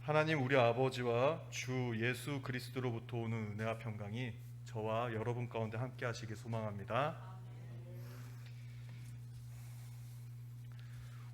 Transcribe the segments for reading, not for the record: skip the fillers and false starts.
하나님 우리 아버지와 주 예수 그리스도로부터 오는 은혜와 평강이 저와 여러분 가운데 함께 하시길 소망합니다.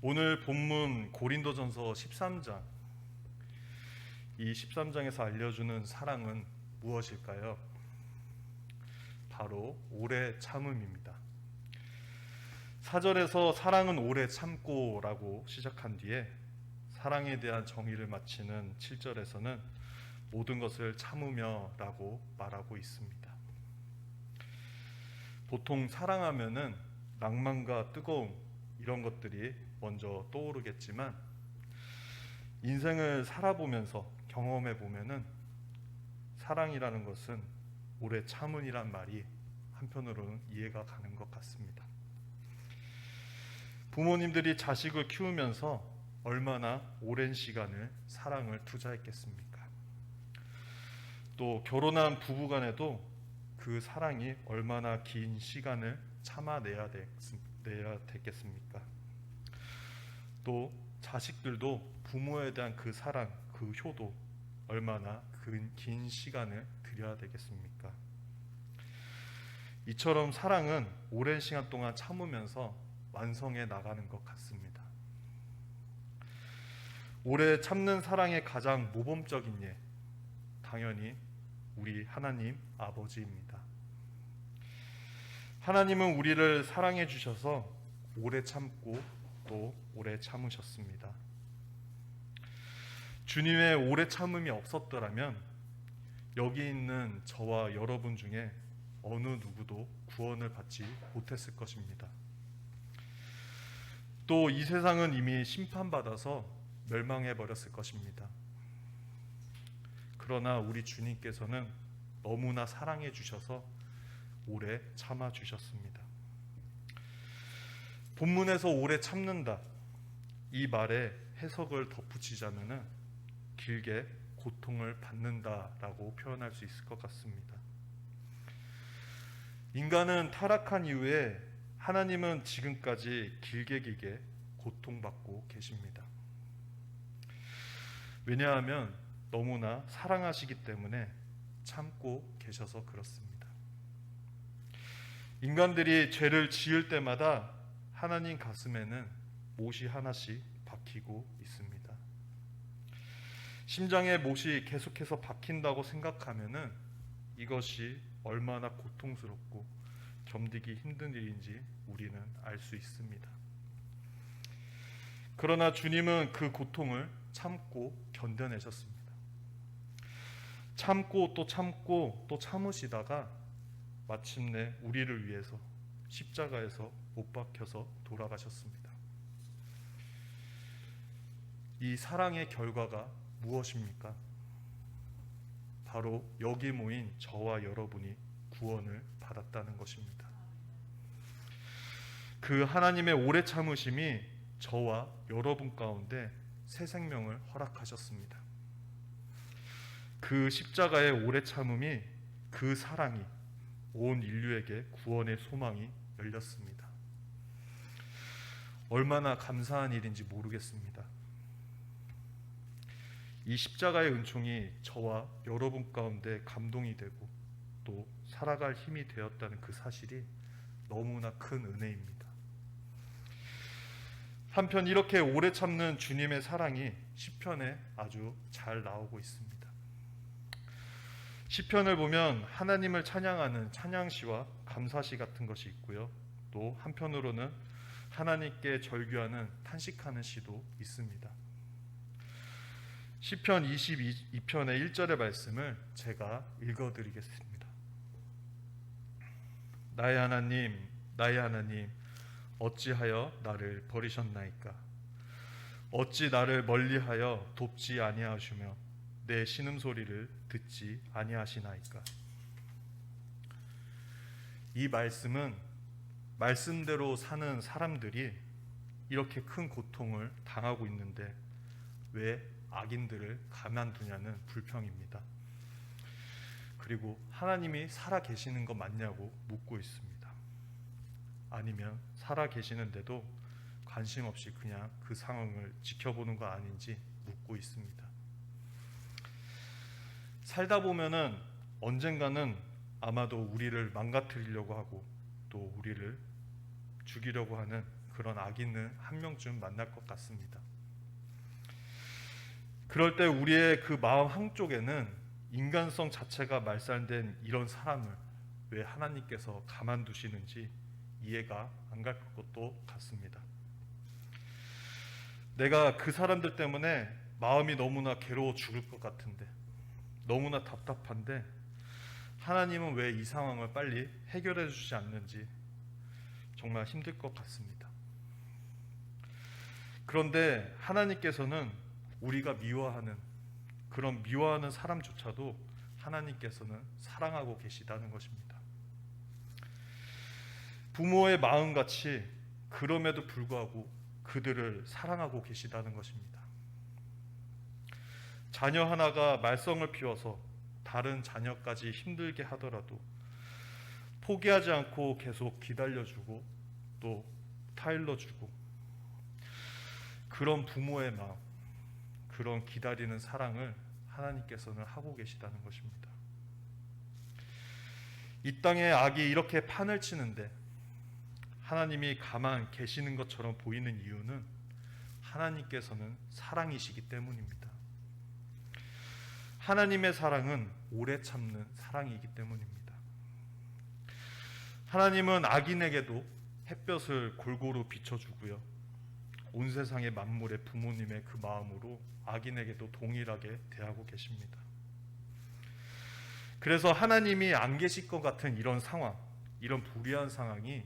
오늘 본문 고린도전서 13장, 이 13장에서 알려주는 사랑은 무엇일까요? 바로 오래 참음입니다. 4절에서 사랑은 오래 참고라고 시작한 뒤에 사랑에 대한 정의를 마치는 7절에서는 모든 것을 참으며 라고 말하고 있습니다. 보통 사랑하면은 낭만과 뜨거움 이런 것들이 먼저 떠오르겠지만 인생을 살아보면서 경험해 보면은 사랑이라는 것은 오래 참은이란 말이 한편으로는 이해가 가는 것 같습니다. 부모님들이 자식을 키우면서 얼마나 오랜 시간을 사랑을 투자했겠습니까? 또 결혼한 부부간에도 그 사랑이 얼마나 긴 시간을 참아내야 됐겠습니까? 또 자식들도 부모에 대한 그 사랑, 그 효도 얼마나 긴 시간을 들여야 되겠습니까? 이처럼 사랑은 오랜 시간 동안 참으면서 완성해 나가는 것 같습니다. 오래 참는 사랑의 가장 모범적인 예, 당연히 우리 하나님 아버지입니다. 하나님은 우리를 사랑해 주셔서 오래 참고 또 오래 참으셨습니다. 주님의 오래 참음이 없었더라면 여기 있는 저와 여러분 중에 어느 누구도 구원을 받지 못했을 것입니다. 또 이 세상은 이미 심판받아서 멸망해 버렸을 것입니다. 그러나 우리 주님께서는 너무나 사랑해 주셔서 오래 참아 주셨습니다. 본문에서 오래 참는다 이 말에 해석을 덧붙이자면은 길게 고통을 받는다라고 표현할 수 있을 것 같습니다. 인간은 타락한 이후에 하나님은 지금까지 길게 고통받고 계십니다. 왜냐하면 너무나 사랑하시기 때문에 참고 계셔서 그렇습니다. 인간들이 죄를 지을 때마다 하나님 가슴에는 못이 하나씩 박히고 있습니다. 심장에 못이 계속해서 박힌다고 생각하면은 이것이 얼마나 고통스럽고 견디기 힘든 일인지 우리는 알 수 있습니다. 그러나 주님은 그 고통을 참고 견뎌내셨습니다. 참고 또 참으시다가 마침내 우리를 위해서 십자가에서 못 박혀서 돌아가셨습니다. 이 사랑의 결과가 무엇입니까? 바로 여기 모인 저와 여러분이 구원을 받았다는 것입니다. 그 하나님의 오래 참으심이 저와 여러분 가운데 새 생명을 허락하셨습니다. 그 십자가의 오래 참음이, 그 사랑이 온 인류에게 구원의 소망이 열렸습니다. 얼마나 감사한 일인지 모르겠습니다. 이 십자가의 은총이 저와 여러분 가운데 감동이 되고 또 살아갈 힘이 되었다는 그 사실이 너무나 큰 은혜입니다. 한편 이렇게 오래 참는 주님의 사랑이 시편에 아주 잘 나오고 있습니다. 시편을 보면 하나님을 찬양하는 찬양시와 감사시 같은 것이 있고요. 또 한편으로는 하나님께 절규하는 탄식하는 시도 있습니다. 시편 22편의 1절의 말씀을 제가 읽어드리겠습니다. 나의 하나님, 어찌하여 나를 버리셨나이까? 어찌 나를 멀리하여 돕지 아니하시며 내 신음소리를 듣지 아니하시나이까? 이 말씀은 말씀대로 사는 사람들이 이렇게 큰 고통을 당하고 있는데 왜 악인들을 가만두냐는 불평입니다. 그리고 하나님이 살아 계시는 거 맞냐고 묻고 있습니다. 아니면 살아 계시는데도 관심 없이 그냥 그 상황을 지켜보는 거 아닌지 묻고 있습니다. 살다 보면은 언젠가는 아마도 우리를 망가뜨리려고 하고 또 우리를 죽이려고 하는 그런 악인을 한 명쯤 만날 것 같습니다. 그럴 때 우리의 그 마음 한쪽에는 인간성 자체가 말살된 이런 사람을 왜 하나님께서 가만두시는지 이해가 안 갈 것도 같습니다. 내가 그 사람들 때문에 마음이 너무나 괴로워 죽을 것 같은데, 너무나 답답한데 하나님은 왜 이 상황을 빨리 해결해 주지 않는지 정말 힘들 것 같습니다. 그런데 하나님께서는 우리가 미워하는 그런 미워하는 사람조차도 하나님께서는 사랑하고 계시다는 것입니다. 부모의 마음같이 그럼에도 불구하고 그들을 사랑하고 계시다는 것입니다. 자녀 하나가 말썽을 피워서 다른 자녀까지 힘들게 하더라도 포기하지 않고 계속 기다려주고 또 타일러주고, 그런 부모의 마음, 그런 기다리는 사랑을 하나님께서는 하고 계시다는 것입니다. 이 땅에 악이 이렇게 판을 치는데 하나님이 가만 계시는 것처럼 보이는 이유는 하나님께서는 사랑이시기 때문입니다. 하나님의 사랑은 오래 참는 사랑이기 때문입니다. 하나님은 악인에게도 햇볕을 골고루 비춰주고요, 온 세상의 만물의 부모님의 그 마음으로 악인에게도 동일하게 대하고 계십니다. 그래서 하나님이 안 계실 것 같은 이런 상황, 이런 불의한 상황이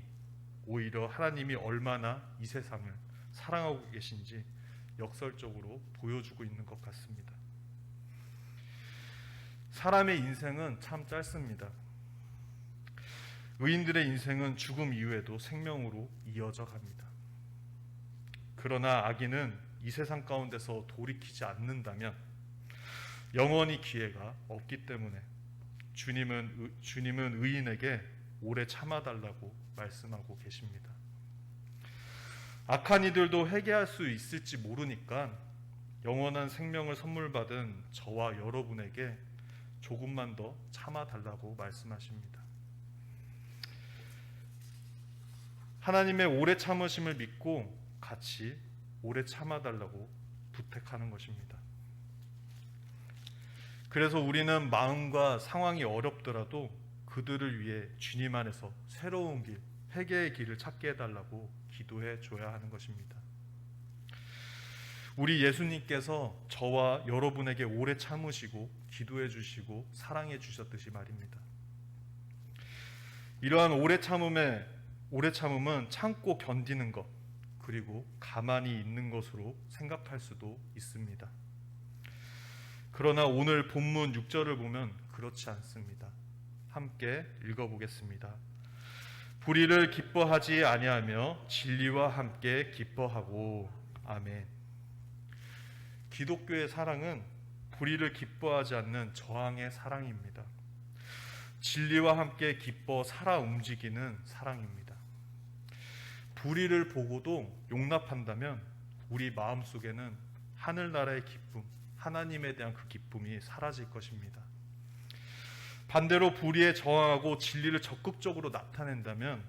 오히려 하나님이 얼마나 이 세상을 사랑하고 계신지 역설적으로 보여주고 있는 것 같습니다. 사람의 인생은 참 짧습니다. 의인들의 인생은 죽음 이후에도 생명으로 이어져 갑니다. 그러나 악인은 이 세상 가운데서 돌이키지 않는다면 영원히 기회가 없기 때문에 주님은 의인에게 오래 참아달라고 말씀하고 계십니다. 악한 이들도 회개할 수 있을지 모르니까 영원한 생명을 선물 받은 저와 여러분에게 조금만 더 참아달라고 말씀하십니다. 하나님의 오래 참으심을 믿고 같이 오래 참아달라고 부탁하는 것입니다. 그래서 우리는 마음과 상황이 어렵더라도 그들을 위해 주님 안에서 새로운 길, 회개의 길을 찾게 해달라고 기도해 줘야 하는 것입니다. 우리 예수님께서 저와 여러분에게 오래 참으시고 기도해 주시고 사랑해 주셨듯이 말입니다. 이러한 오래 참음은 참고 견디는 것, 그리고 가만히 있는 것으로 생각할 수도 있습니다. 그러나 오늘 본문 6절을 보면 그렇지 않습니다. 함께 읽어보겠습니다. 불의를 기뻐하지 아니하며 진리와 함께 기뻐하고. 아멘. 기독교의 사랑은 불의를 기뻐하지 않는 저항의 사랑입니다. 진리와 함께 기뻐 살아 움직이는 사랑입니다. 불의를 보고도 용납한다면 우리 마음속에는 하늘나라의 기쁨, 하나님에 대한 그 기쁨이 사라질 것입니다. 반대로 불의에 저항하고 진리를 적극적으로 나타낸다면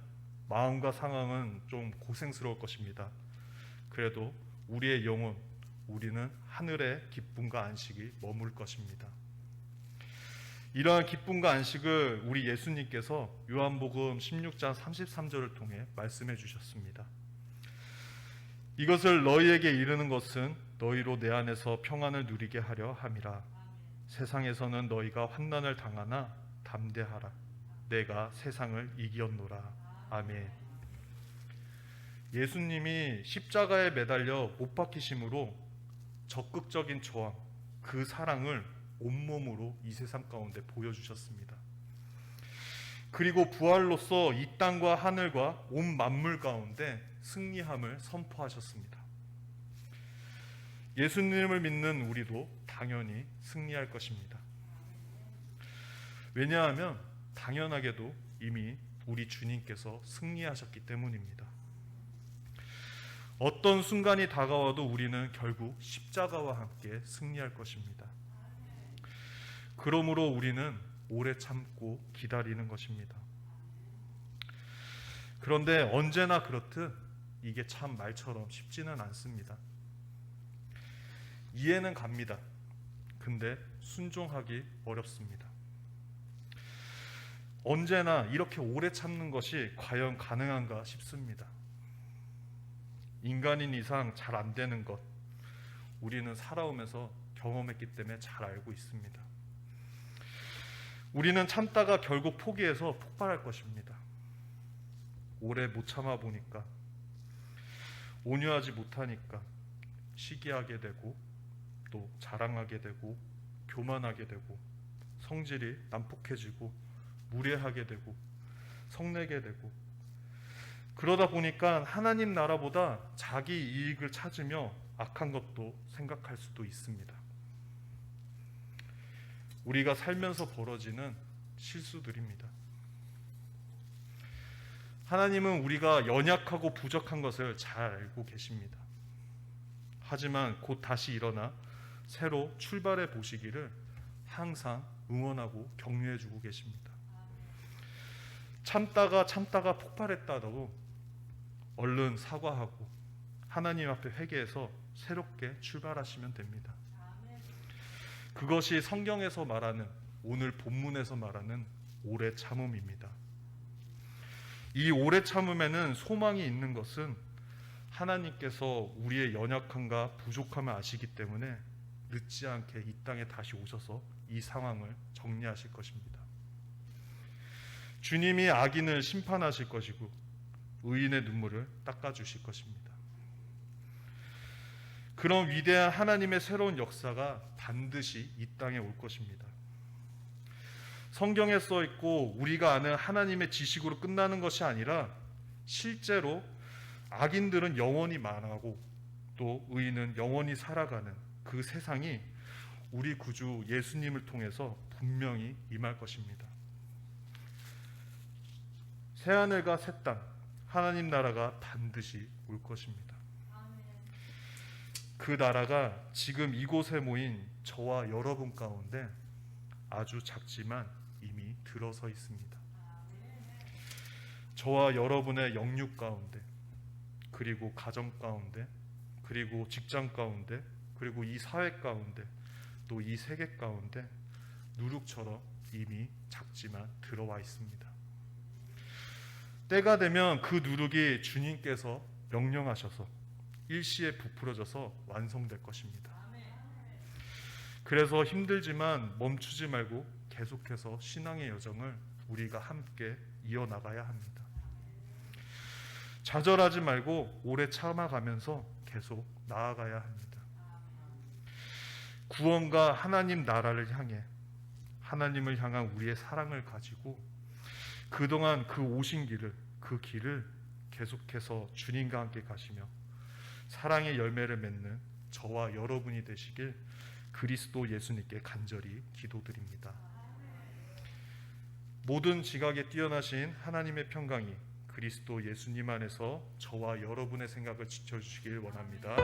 마음과 상황은 좀 고생스러울 것입니다. 그래도 우리의 영혼, 우리는 하늘의 기쁨과 안식이 머물 것입니다. 이러한 기쁨과 안식을 우리 예수님께서 요한복음 16장 33절을 통해 말씀해 주셨습니다. 이것을 너희에게 이르는 것은 너희로 내 안에서 평안을 누리게 하려 함이라. 세상에서는 너희가 환난을 당하나 담대하라. 내가 세상을 이겼노라. 아멘. 예수님이 십자가에 매달려 못 박히심으로 적극적인 저항, 그 사랑을 온몸으로 이 세상 가운데 보여주셨습니다. 그리고 부활로서 이 땅과 하늘과 온 만물 가운데 승리함을 선포하셨습니다. 예수님을 믿는 우리도 당연히 승리할 것입니다. 왜냐하면 당연하게도 이미 우리 주님께서 승리하셨기 때문입니다. 어떤 순간이 다가와도 우리는 결국 십자가와 함께 승리할 것입니다. 그러므로 우리는 오래 참고 기다리는 것입니다. 그런데 언제나 그렇듯 이게 참 말처럼 쉽지는 않습니다. 이해는 갑니다. 근데 순종하기 어렵습니다. 언제나 이렇게 오래 참는 것이 과연 가능한가 싶습니다. 인간인 이상 잘 안 되는 것, 우리는 살아오면서 경험했기 때문에 잘 알고 있습니다. 우리는 참다가 결국 포기해서 폭발할 것입니다. 오래 못 참아 보니까, 온유하지 못하니까 시기하게 되고, 또 자랑하게 되고, 교만하게 되고, 성질이 난폭해지고, 무례하게 되고, 성내게 되고, 그러다 보니까 하나님 나라보다 자기 이익을 찾으며 악한 것도 생각할 수도 있습니다. 우리가 살면서 벌어지는 실수들입니다. 하나님은 우리가 연약하고 부족한 것을 잘 알고 계십니다. 하지만 곧 다시 일어나 새로 출발해 보시기를 항상 응원하고 격려해 주고 계십니다. 참다가 폭발했다고 얼른 사과하고 하나님 앞에 회개해서 새롭게 출발하시면 됩니다. 그것이 성경에서 말하는, 오늘 본문에서 말하는 오래 참음입니다. 이 오래 참음에는 소망이 있는 것은 하나님께서 우리의 연약함과 부족함을 아시기 때문에 늦지 않게 이 땅에 다시 오셔서 이 상황을 정리하실 것입니다. 주님이 악인을 심판하실 것이고 의인의 눈물을 닦아주실 것입니다. 그런 위대한 하나님의 새로운 역사가 반드시 이 땅에 올 것입니다. 성경에 써 있고 우리가 아는 하나님의 지식으로 끝나는 것이 아니라 실제로 악인들은 영원히 망하고 또 의인은 영원히 살아가는 그 세상이 우리 구주 예수님을 통해서 분명히 임할 것입니다. 새하늘과 새 땅, 하나님 나라가 반드시 올 것입니다. 그 나라가 지금 이곳에 모인 저와 여러분 가운데 아주 작지만 이미 들어서 있습니다. 저와 여러분의 영육 가운데, 그리고 가정 가운데, 그리고 직장 가운데, 그리고 이 사회 가운데, 또 이 세계 가운데 누룩처럼 이미 작지만 들어와 있습니다. 때가 되면 그 누룩이 주님께서 명령하셔서 일시에 부풀어져서 완성될 것입니다. 그래서 힘들지만 멈추지 말고 계속해서 신앙의 여정을 우리가 함께 이어나가야 합니다. 좌절하지 말고 오래 참아가면서 계속 나아가야 합니다. 구원과 하나님 나라를 향해, 하나님을 향한 우리의 사랑을 가지고 그동안 그 오신 길을, 그 길을 계속해서 주님과 함께 가시며 사랑의 열매를 맺는 저와 여러분이 되시길 그리스도 예수님께 간절히 기도드립니다. 모든 지각에 뛰어나신 하나님의 평강이 그리스도 예수님 안에서 저와 여러분의 생각을 지켜주시길 원합니다.